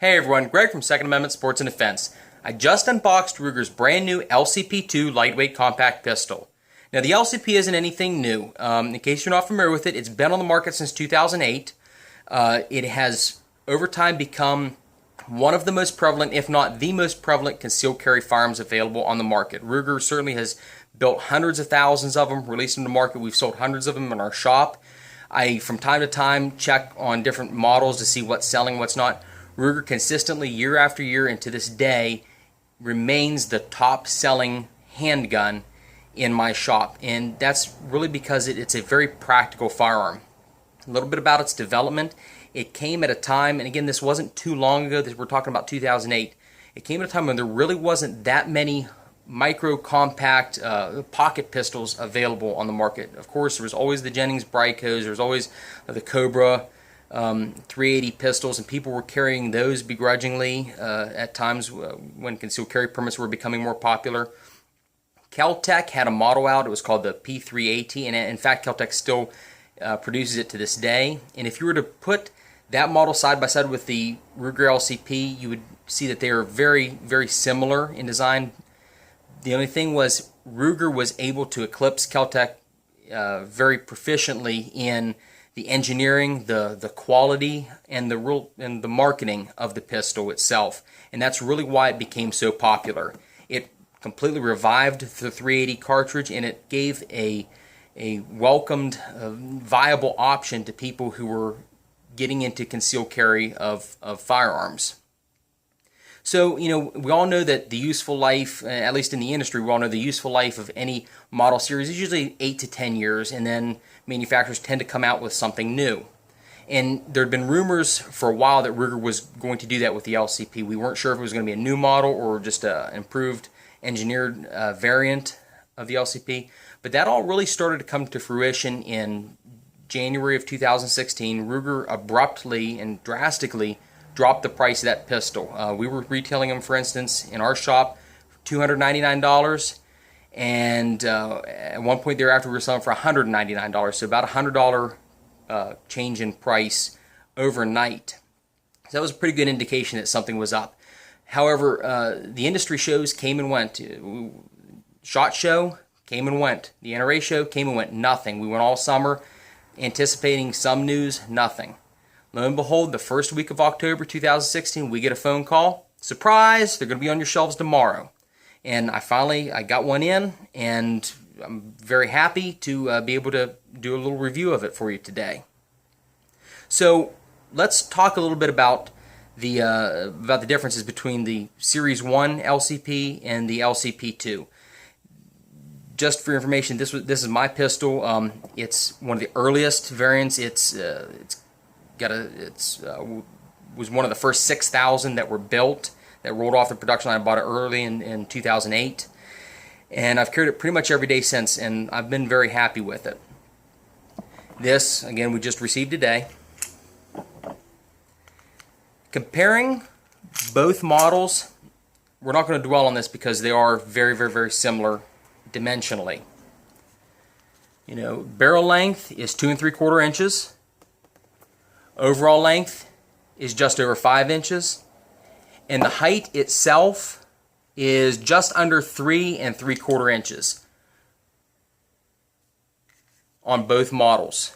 Hey everyone, Greg from Second Amendment Sports and Defense. I just unboxed Ruger's brand new LCP-II lightweight compact pistol. Now the LCP isn't anything new. In case you're not familiar with it, it's been on the market since 2008. It has over time become one of the most prevalent, if not the most prevalent, concealed carry firearms available on the market. Ruger certainly has built hundreds of thousands of them, released them to the market. We've sold hundreds of them in our shop. I, from time to time, check on different models to see what's selling, what's not. Ruger consistently, year after year, and to this day, remains the top-selling handgun in my shop. And that's really because it's a very practical firearm. A little bit about its development. It came at a time, and again, this wasn't too long ago, we're talking about 2008. It came at a time when there really wasn't that many micro-compact pocket pistols available on the market. Of course, there was always the Jennings Bricos, there was always the Cobra 380 pistols, and people were carrying those begrudgingly at times when concealed carry permits were becoming more popular. Kel-Tec had a model out. It was called the P3AT, and in fact Kel-Tec still produces it to this day. And if you were to put that model side by side with the Ruger LCP, you would see that they are very, very similar in design. The only thing was Ruger was able to eclipse Kel-Tec very proficiently in the engineering, the quality, and the marketing of the pistol itself, and that's really why it became so popular. It completely revived the 380 cartridge, and it gave a welcomed, viable option to people who were getting into concealed carry of firearms. So, we all know that the useful life, at least in the industry, we all know the useful life of any model series is usually 8 to 10 years, and then manufacturers tend to come out with something new. And there had been rumors for a while that Ruger was going to do that with the LCP. We weren't sure if it was going to be a new model or just an improved engineered variant of the LCP. But that all really started to come to fruition in January of 2016. Ruger abruptly and drastically dropped the price of that pistol. We were retailing them, for instance, in our shop, $299, and at one point thereafter we were selling for $199, so about a $100 change in price overnight. So that was a pretty good indication that something was up. However, the industry shows came and went. SHOT Show came and went. The NRA show came and went. Nothing. We went all summer anticipating some news. Nothing. Lo and behold, the first week of October 2016, we get a phone call. Surprise! They're going to be on your shelves tomorrow. And I got one in, and I'm very happy to be able to do a little review of it for you today. So let's talk a little bit about the differences between the Series 1 LCP and the LCP-II. Just for information, this is my pistol. It's one of the earliest variants. Was one of the first 6,000 that were built, that rolled off the production line. I bought it early in 2008, and I've carried it pretty much every day since, and I've been very happy with it. This, again, we just received today. Comparing both models, we're not going to dwell on this because they are very, very, very similar dimensionally. Barrel length is 2 3/4 inches. Overall length is just over 5 inches, and the height itself is just under 3 3/4 inches on both models.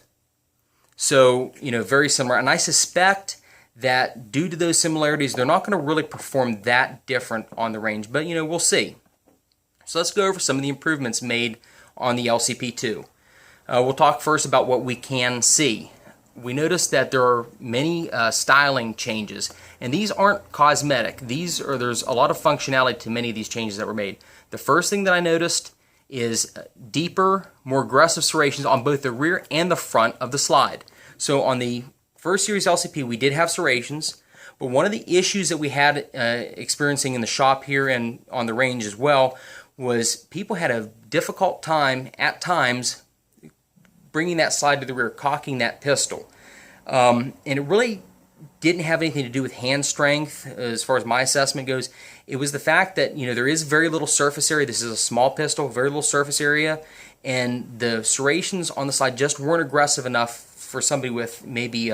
So, very similar, and I suspect that due to those similarities, they're not going to really perform that different on the range, but we'll see. So let's go over some of the improvements made on the LCP-II. We'll talk first about what we can see. We noticed that there are many styling changes, and these aren't cosmetic. There's a lot of functionality to many of these changes that were made. The first thing that I noticed is deeper, more aggressive serrations on both the rear and the front of the slide. So on the first series LCP, we did have serrations, but one of the issues that we had experiencing in the shop here and on the range as well was people had a difficult time at times bringing that slide to the rear, cocking that pistol. And it really didn't have anything to do with hand strength as far as my assessment goes. It was the fact that, there is very little surface area. This is a small pistol, very little surface area, and the serrations on the slide just weren't aggressive enough for somebody with maybe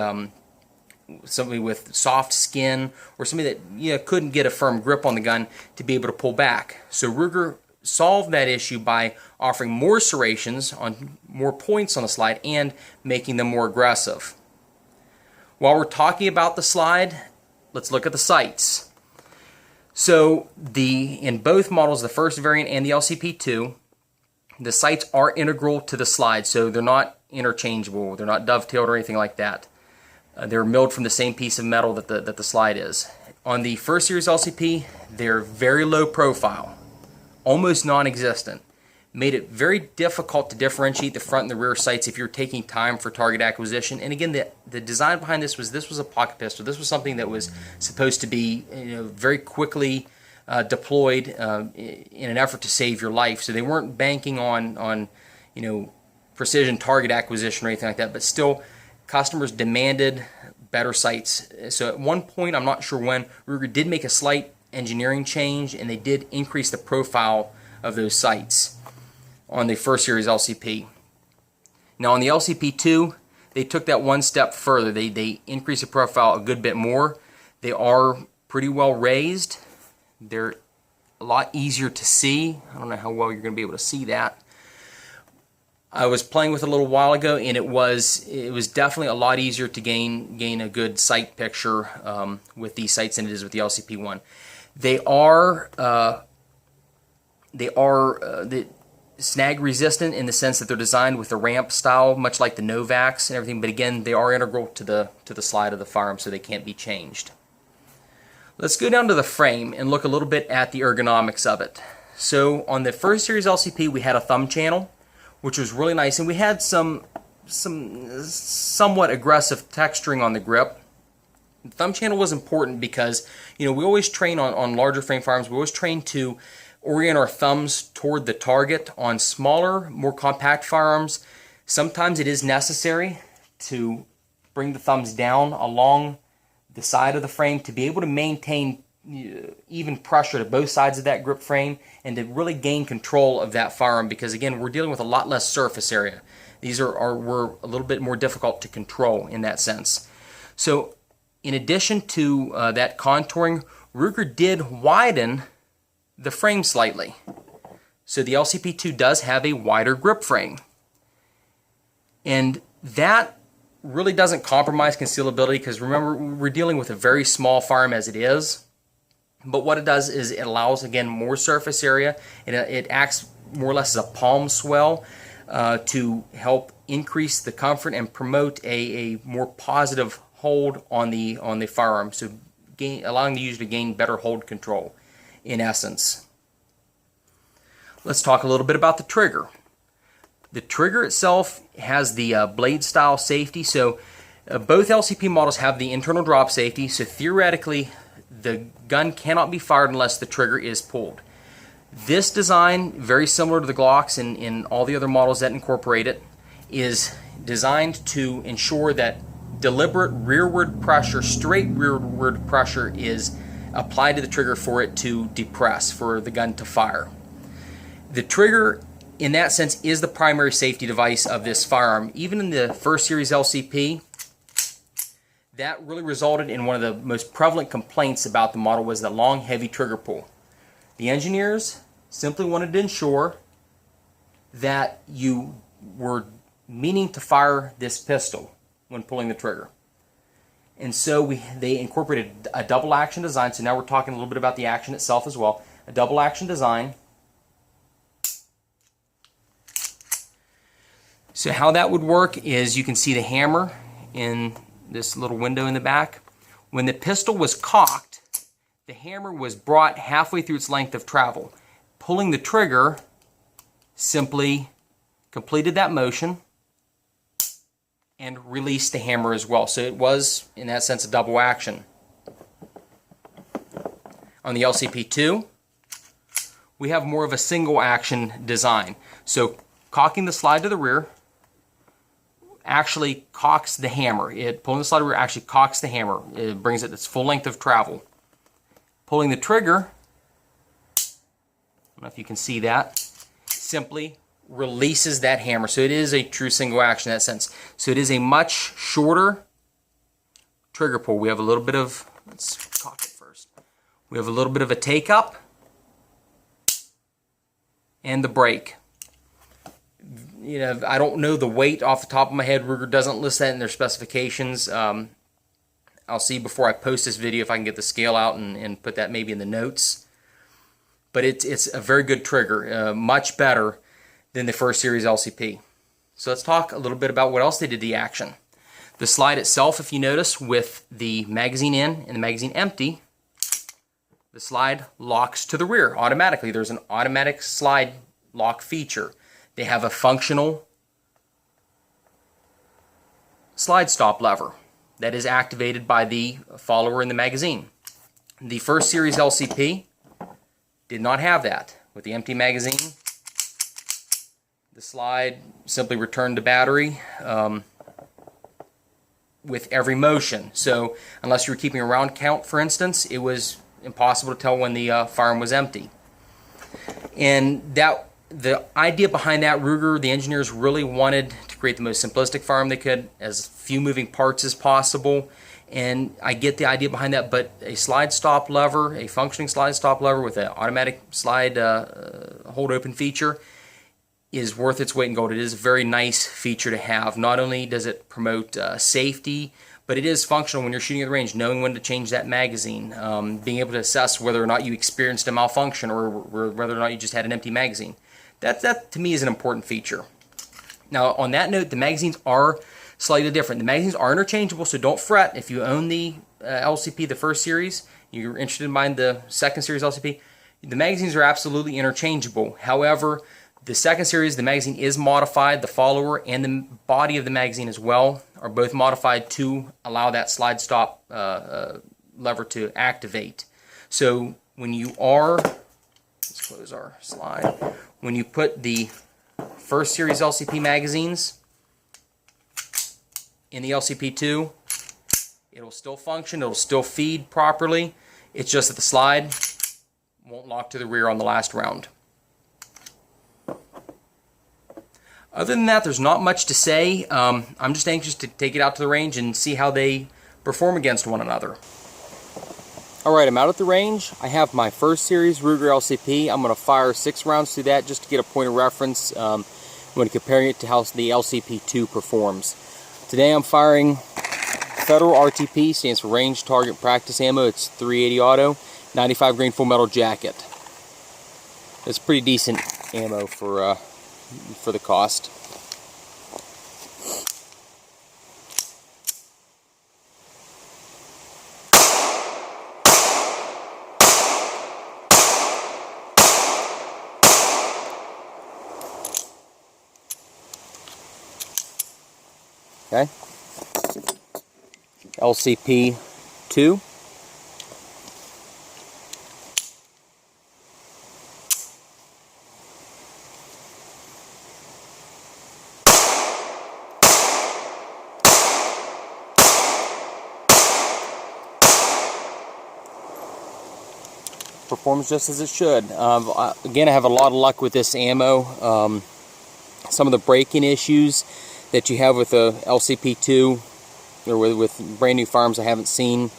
somebody with soft skin or somebody that couldn't get a firm grip on the gun to be able to pull back. So Ruger solved that issue by offering more serrations on more points on the slide and making them more aggressive. While we're talking about the slide, let's look at the sights. So in both models, the first variant and the LCP-II, the sights are integral to the slide, so they're not interchangeable, they're not dovetailed or anything like that. They're milled from the same piece of metal that the slide is. On the first series LCP, they're very low profile, almost non-existent. Made it very difficult to differentiate the front and the rear sights if you're taking time for target acquisition. And again, the design behind this was a pocket pistol. This was something that was supposed to be very quickly deployed in an effort to save your life. So they weren't banking on precision target acquisition or anything like that, but still customers demanded better sights. So at one point, I'm not sure when, Ruger did make a slight engineering change and they did increase the profile of those sights on the first series LCP. Now on the LCP-II, they took that one step further. They increased the profile a good bit more. They are pretty well raised. They're a lot easier to see. I don't know how well you're going to be able to see that. I was playing with it a little while ago, and it was definitely a lot easier to gain a good sight picture with these sights than it is with the LCP-I. They are snag resistant in the sense that they're designed with a ramp style, much like the Novaks and everything. But again, they are integral to the slide of the firearm, so they can't be changed. Let's go down to the frame and look a little bit at the ergonomics of it. So on the first series LCP, we had a thumb channel, which was really nice, and we had some somewhat aggressive texturing on the grip. The thumb channel was important because we always train on larger frame firearms. We always train to orient our thumbs toward the target. On smaller, more compact firearms, sometimes it is necessary to bring the thumbs down along the side of the frame to be able to maintain even pressure to both sides of that grip frame and to really gain control of that firearm, because again, we're dealing with a lot less surface area. These were a little bit more difficult to control in that sense. So in addition to that contouring, Ruger did widen the frame slightly. So the LCP-II does have a wider grip frame. And that really doesn't compromise concealability, because remember, we're dealing with a very small firearm as it is. But what it does is it allows, again, more surface area. It acts more or less as a palm swell to help increase the comfort and promote a more positive hold on the firearm, so allowing the user to gain better hold control in essence. Let's talk a little bit about the trigger. The trigger itself has the blade style safety. So both LCP models have the internal drop safety, so theoretically the gun cannot be fired unless the trigger is pulled. This design, very similar to the Glocks and in all the other models that incorporate it, is designed to ensure that deliberate rearward pressure, straight rearward pressure, is applied to the trigger for it to depress, for the gun to fire. The trigger, in that sense, is the primary safety device of this firearm. Even in the first series LCP, that really resulted in one of the most prevalent complaints about the model, was the long, heavy trigger pull. The engineers simply wanted to ensure that you were meaning to fire this pistol when pulling the trigger. And so they incorporated a double action design. So now we're talking a little bit about the action itself as well. A double action design. So how that would work is you can see the hammer in this little window in the back. When the pistol was cocked, the hammer was brought halfway through its length of travel. Pulling the trigger simply completed that motion and released the hammer as well. So it was, in that sense, a double action. On the LCP-II, we have more of a single action design. So cocking the slide to the rear actually cocks the hammer. Pulling the slide to the rear actually cocks the hammer. It brings it its full length of travel. Pulling the trigger, I don't know if you can see that, simply releases that hammer. So it is a true single action in that sense. So it is a much shorter trigger pull. We have a little bit of, let's cock it first. We have a little bit of a take up and the brake. You know, I don't know the weight off the top of my head. Ruger doesn't list that in their specifications. I'll see before I post this video if I can get the scale out and put that maybe in the notes. But it's a very good trigger, much better than the first series LCP. So let's talk a little bit about what else they did to the action. The slide itself, if you notice, with the magazine in and the magazine empty, the slide locks to the rear automatically. There's an automatic slide lock feature. They have a functional slide stop lever that is activated by the follower in the magazine. The first series LCP did not have that. With the empty magazine, the slide simply returned to battery with every motion. So unless you were keeping a round count, for instance, it was impossible to tell when the firearm was empty. And the idea behind that, Ruger, the engineers really wanted to create the most simplistic firearm they could, as few moving parts as possible. And I get the idea behind that, but a slide stop lever, a functioning slide stop lever with an automatic slide hold open feature is worth its weight in gold. It is a very nice feature to have. Not only does it promote safety, but it is functional when you're shooting at the range, knowing when to change that magazine, being able to assess whether or not you experienced a malfunction or whether or not you just had an empty magazine. That to me is an important feature. Now on that note, the magazines are slightly different. The magazines are interchangeable, so don't fret if you own the LCP, the first series, you're interested in buying the second series LCP, the magazines are absolutely interchangeable. However, the second series, the magazine is modified. The follower and the body of the magazine as well are both modified to allow that slide stop lever to activate. So when you are, let's close our slide, when you put the first series LCP magazines in the LCP-II, it'll still function, it'll still feed properly. It's just that the slide won't lock to the rear on the last round. Other than that, there's not much to say. I'm just anxious to take it out to the range and see how they perform against one another. Alright, I'm out at the range. I have my first series Ruger LCP. I'm going to fire 6 rounds through that just to get a point of reference when comparing it to how the LCP-II performs. Today I'm firing Federal RTP, stands for Range Target Practice Ammo. It's 380 auto, 95 grain full metal jacket. It's pretty decent ammo for the cost. Okay. LCP-II. Performs just as it should. Again, I have a lot of luck with this ammo. Some of the break-in issues that you have with the LCP-II or with brand new firearms I haven't seen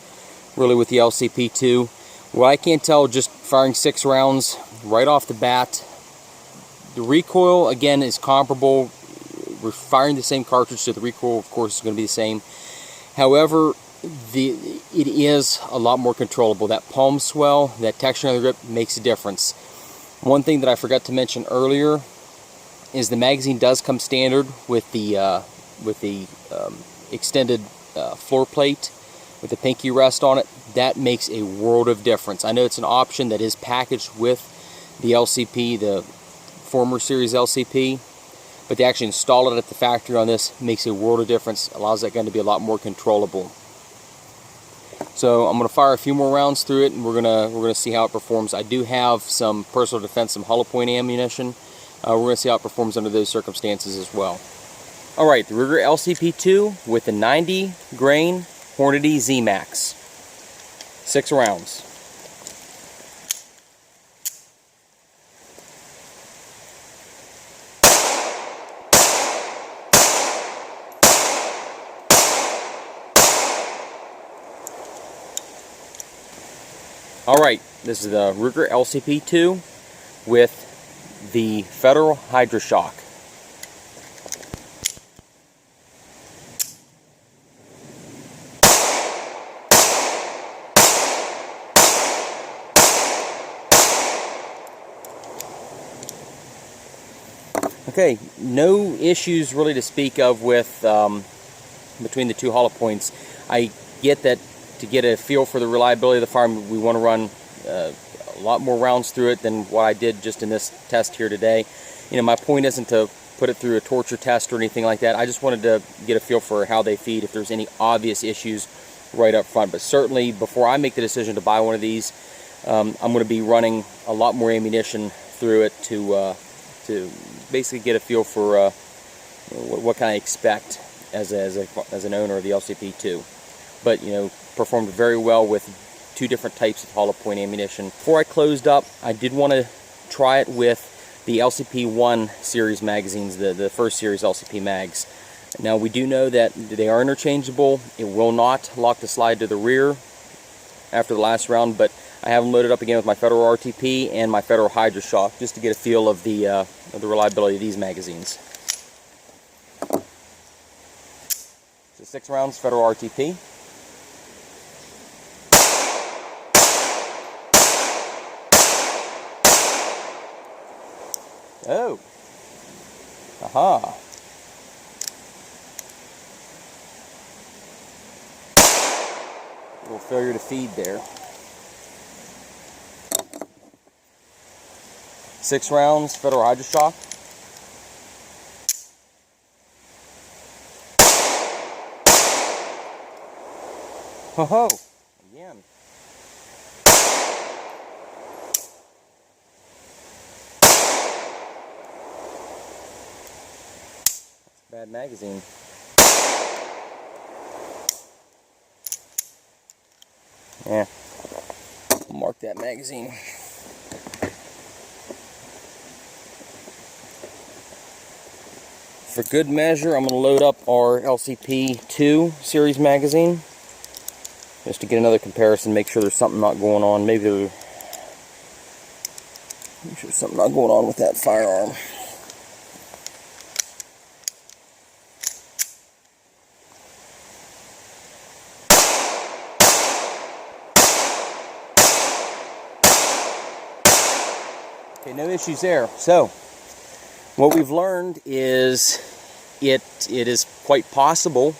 really with the LCP-II. What I can't tell, just firing 6 rounds right off the bat, the recoil again is comparable. We're firing the same cartridge, so the recoil of course is going to be the same. However, it is a lot more controllable. That palm swell, that texture on the grip makes a difference. One thing that I forgot to mention earlier is the magazine does come standard with the extended floor plate with the pinky rest on it. That makes a world of difference. I know it's an option that is packaged with the LCP, the former series LCP, but to actually install it at the factory on this makes a world of difference. Allows that gun to be a lot more controllable. So I'm going to fire a few more rounds through it, and we're gonna see how it performs. I do have some personal defense, some hollow point ammunition. We're going to see how it performs under those circumstances as well. Alright, the Ruger LCP-II with the 90 grain Hornady Z-Max. 6 rounds. Alright, this is the Ruger LCP-II with the Federal Hydra-Shock. Okay, no issues really to speak of with between the two hollow points. I get that to get a feel for the reliability of the firearm, we want to run a lot more rounds through it than what I did just in this test here today. You know, my point isn't to put it through a torture test or anything like that. I just wanted to get a feel for how they feed, if there's any obvious issues right up front. But certainly, before I make the decision to buy one of these, I'm going to be running a lot more ammunition through it to basically get a feel for what can I expect as an owner of the LCP-II. But, you know, performed very well with two different types of hollow point ammunition. Before I closed up, I did want to try it with the LCP-I series magazines, the first series LCP mags. Now, we do know that they are interchangeable. It will not lock the slide to the rear after the last round, but I have them loaded up again with my Federal RTP and my Federal Hydra-Shock just to get a feel of the reliability of these magazines. So 6 rounds Federal RTP. Oh. Aha. A little failure to feed there. 6 rounds Federal Hydra-Shock. Ho ho! Again. That's a bad magazine. Yeah. I'll mark that magazine. For good measure, I'm going to load up our LCP-II series magazine just to get another comparison, make sure there's something not going on. Make sure there's something not going on with that firearm. Okay, no issues there. So, what we've learned is it is quite possible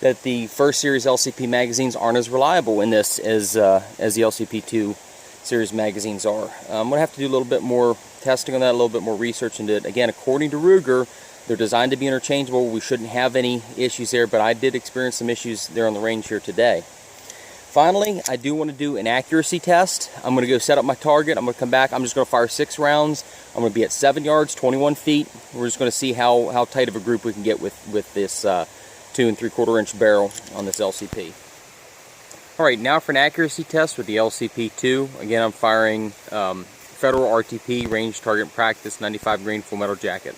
that the first series LCP magazines aren't as reliable in this as the LCP-II series magazines are. I'm going to have to do a little bit more testing on that, a little bit more research into it. Again, according to Ruger, they're designed to be interchangeable. We shouldn't have any issues there, but I did experience some issues there on the range here today. Finally, I do want to do an accuracy test. I'm going to go set up my target. I'm going to come back. I'm just going to fire 6 rounds. I'm going to be at 7 yards, 21 feet. We're just going to see how tight of a group we can get with this 2 3/4 inch barrel on this LCP. Alright, now for an accuracy test with the LCP-II. Again, I'm firing Federal RTP Range Target Practice 95 grain full metal jacket.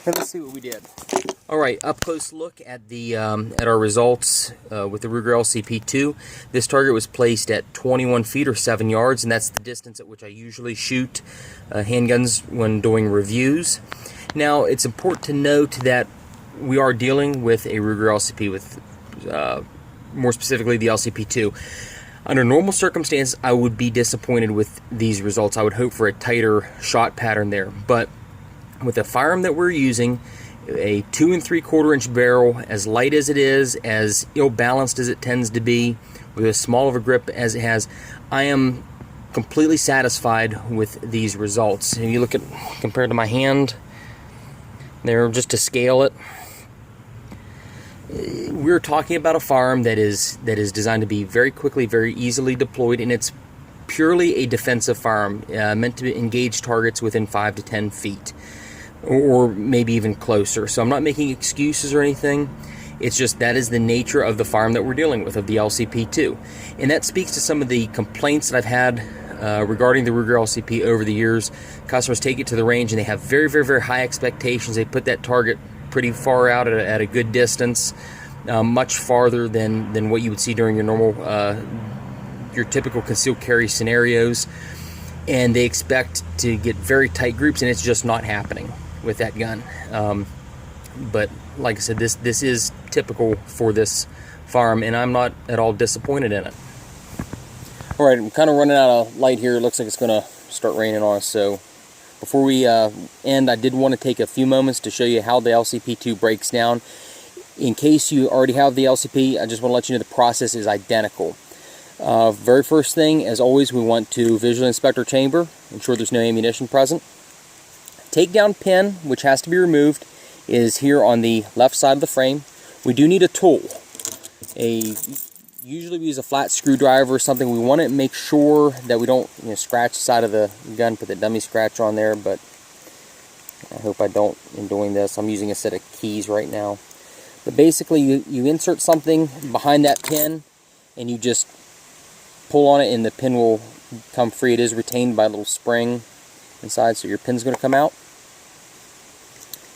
Let's see what we did. Alright, up close look at the at our results with the Ruger LCP-II. This target was placed at 21 feet or 7 yards, and that's the distance at which I usually shoot handguns when doing reviews. Now, it's important to note that we are dealing with a Ruger LCP, with more specifically the LCP-II. Under normal circumstances, I would be disappointed with these results. I would hope for a tighter shot pattern there, but with the firearm that we're using, a 2 3/4 inch barrel, as light as it is, as ill-balanced as it tends to be, with as small of a grip as it has, I am completely satisfied with these results. If you look at, compared to my hand there, just to scale it, we're talking about a firearm that is designed to be very quickly, very easily deployed, and it's purely a defensive firearm, meant to engage targets within 5 to 10 feet. Or maybe even closer. So I'm not making excuses or anything. It's just that is the nature of the firearm that we're dealing with, of the LCP-II. And that speaks to some of the complaints that I've had regarding the Ruger LCP over the years. Customers take it to the range and they have very, very, very high expectations. They put that target pretty far out at a good distance, much farther than what you would see during your normal, your typical concealed carry scenarios. And they expect to get very tight groups, and it's just not happening with that gun. But like I said, this is typical for this firearm, and I'm not at all disappointed in it. All right, I'm kind of running out of light here. It looks like it's going to start raining on us. So before we end, I did want to take a few moments to show you how the LCP-II breaks down. In case you already have the LCP, I just want to let you know the process is identical. Very first thing, as always, we want to visually inspect our chamber, ensure there's no ammunition present. Takedown pin, which has to be removed, is here on the left side of the frame. We do need a tool. Usually we use a flat screwdriver or something. We want to make sure that we don't scratch the side of the gun, put the dummy scratch on there, but I hope I don't in doing this. I'm using a set of keys right now. But basically you insert something behind that pin and you just pull on it and the pin will come free. It is retained by a little spring inside, so your pin's going to come out.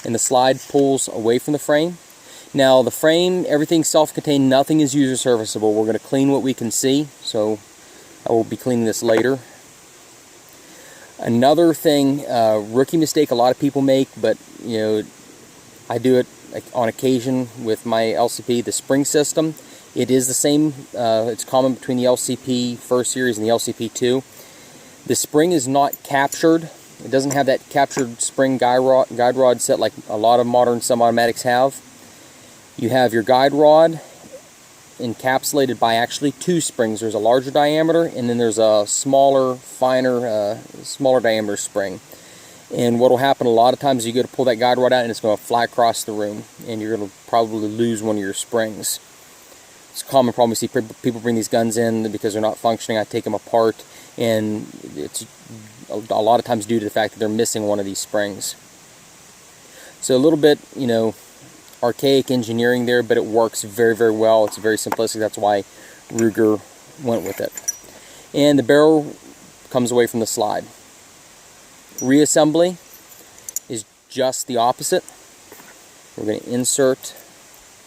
And the slide pulls away from the frame. Now the frame, everything's self-contained, nothing is user serviceable. We're going to clean what we can see, so I will be cleaning this later. Another thing, rookie mistake a lot of people make, but I do it on occasion with my LCP, the spring system. It is the same, it's common between the LCP first series and the LCP-II. The spring is not captured. It doesn't have that captured spring guide rod set like a lot of modern semi-automatics have. You have your guide rod encapsulated by actually two springs. There's a larger diameter and then there's a smaller, finer, smaller diameter spring. And what will happen a lot of times is you go to pull that guide rod out and it's going to fly across the room and you're going to probably lose one of your springs. It's a common problem. We see people bring these guns in because they're not functioning. I take them apart and it's a lot of times due to the fact that they're missing one of these springs. So a little bit, archaic engineering there, but it works very, very well. It's very simplistic. That's why Ruger went with it. And the barrel comes away from the slide. Reassembly is just the opposite. We're going to insert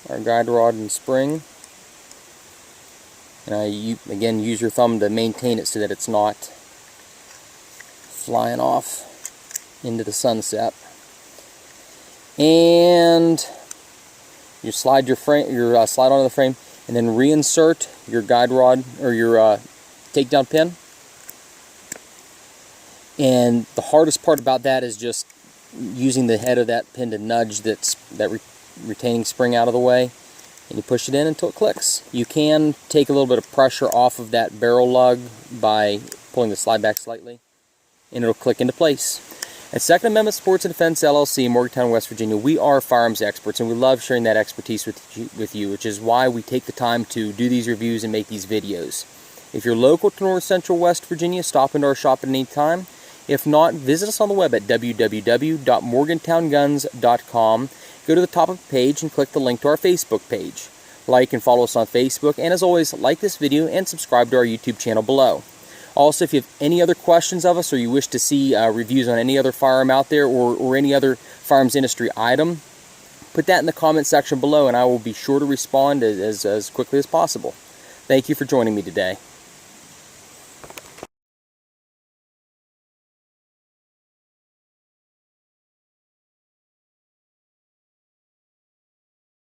our guide rod and spring. And you, again, use your thumb to maintain it so that it's not flying off into the sunset. And you slide your frame, slide onto the frame, and then reinsert your guide rod or your takedown pin. And the hardest part about that is just using the head of that pin to nudge that retaining spring out of the way, and you push it in until it clicks. You can take a little bit of pressure off of that barrel lug by pulling the slide back slightly, and it'll click into place. At Second Amendment Sports and Defense LLC in Morgantown, West Virginia, we are firearms experts, and we love sharing that expertise with you, which is why we take the time to do these reviews and make these videos. If you're local to North Central West Virginia, stop into our shop at any time. If not, visit us on the web at www.morgantownguns.com. Go to the top of the page and click the link to our Facebook page. Like and follow us on Facebook, and as always, like this video and subscribe to our YouTube channel below. Also, if you have any other questions of us or you wish to see reviews on any other firearm out there or any other firearms industry item, put that in the comment section below and I will be sure to respond as quickly as possible. Thank you for joining me today.